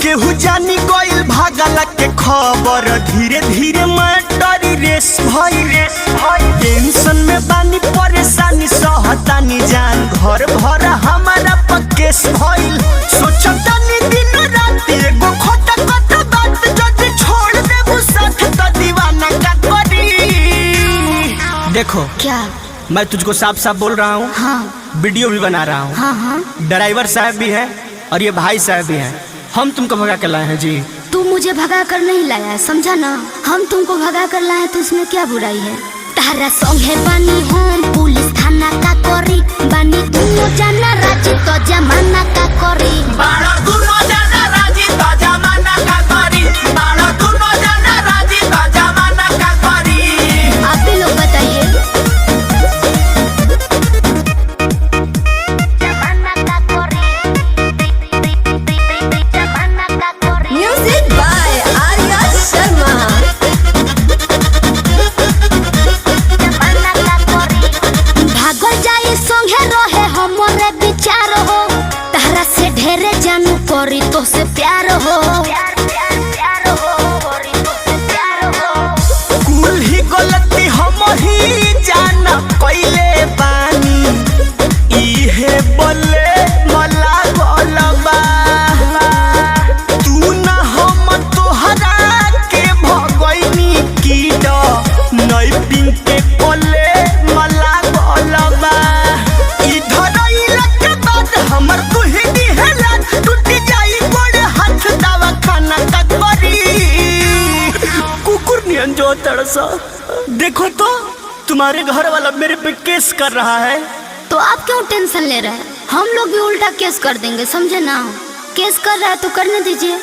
केहू जानी गइल भागला के खबर धीरे धीरे मैटरी रेस भइल टेंशन में बानी परेशानी सहतानी जान घर भर हमारा पकेस भइल सोचतानी दिन रात एगो खोटा खोटा बात जदी छोड़ देबू साथ तो दीवाना का करी। देखो क्या? मैं तुझको साफ साफ बोल रहा हूँ। हाँ। वीडियो भी बना रहा हूँ। हाँ। ड्राइवर साहब भी है और ये भाई साहब भी हैं। हम तुमको भगा कर लाए हैं जी। तू मुझे भगा कर नहीं लाया है, समझा ना। हम तुमको भगा कर लाए तो उसमें क्या बुराई है। तारा संग है बानी हम पुलिस थाना का करी बानी दोनों जाना राजी तो जमाना का करी बाड़ा दोनों जाना राजी तो जमाना का करी बाड़ा दोनों जाना राजी तो जमाना का करी। आप भी लोग बताइए। Music by Arya Sharma. भागल जाए संगे रहे हमरे विचार हो तारा से ढेरे जानू करी तो से प्यार हो कुल ही गलती हम ही जाना पहले बानी इहे बोले मला बोलबा तू ना हम तोहरा के भगैनी कीड नई पिंक के कोले मला बोलबा इधर इला के बाद हमर तू ही दिहला टूट जाई बड़े हाथ दवा खाना का करी कुकुर नियन जो तड़सा। देखो तो तुम्हारे घर वाला मेरे पे केस कर रहा है। तो आप क्यों टेंशन ले रहे हैं? हम लोग भी उल्टा केस कर देंगे, समझे ना। केस कर रहा है तो करने दीजिए।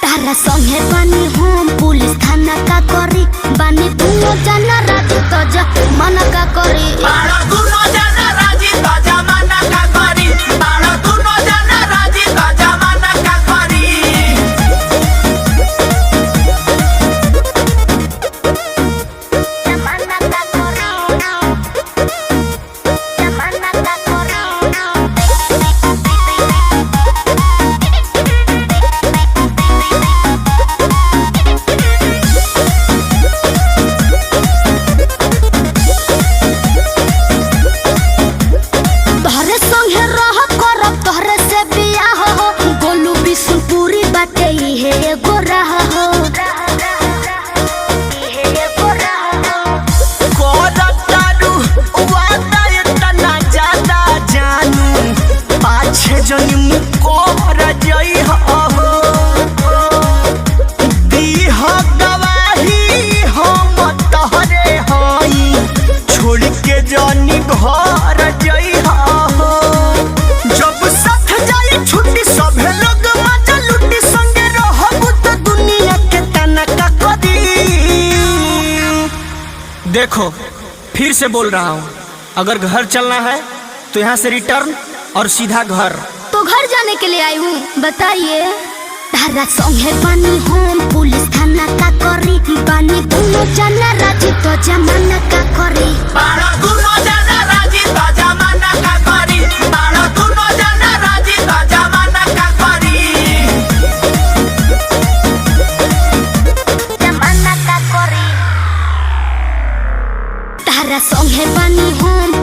तारा संगे बानी हम पुलिस थाना का करी बानी दोनों जाना राजी तो जमाना का करी बाड़ा दोनों जाना राजी तो जमाना का करी बाड़ा दोनों जाना राजी तो जमाना का करी। जमाना का करी जमाना का तोहरे संगे रह करब तोहरे से बियाह हो गोलू बिशुनपुरी बाटे इहे एगो राह हो कोरतारू वादा इतना ज्यादा जानू पाछे जनी मुकोर जई हो दीह गवाही हम तोहरे हई छोड़ के जनी घर जई हो जब साथ जाई छुट्टी सभे लोग मजा लुटी संगे रहबू तो दुनिया के तना का करी। देखो फिर से बोल रहा हूँ अगर घर चलना है तो यहाँ से रिटर्न और सीधा घर। तो घर जाने के लिए आई हूँ, बताइए। तारा संगे बानी हम पुलिस थाना का करी बानी दोनों जाना राजी तो जमाना का करी बाड़ा दोनों जाना राजी तो जमाना का करी बाड़ा दोनों जाना राजी तो जमाना का करी। जमाना का करी तारा संगे बानी हम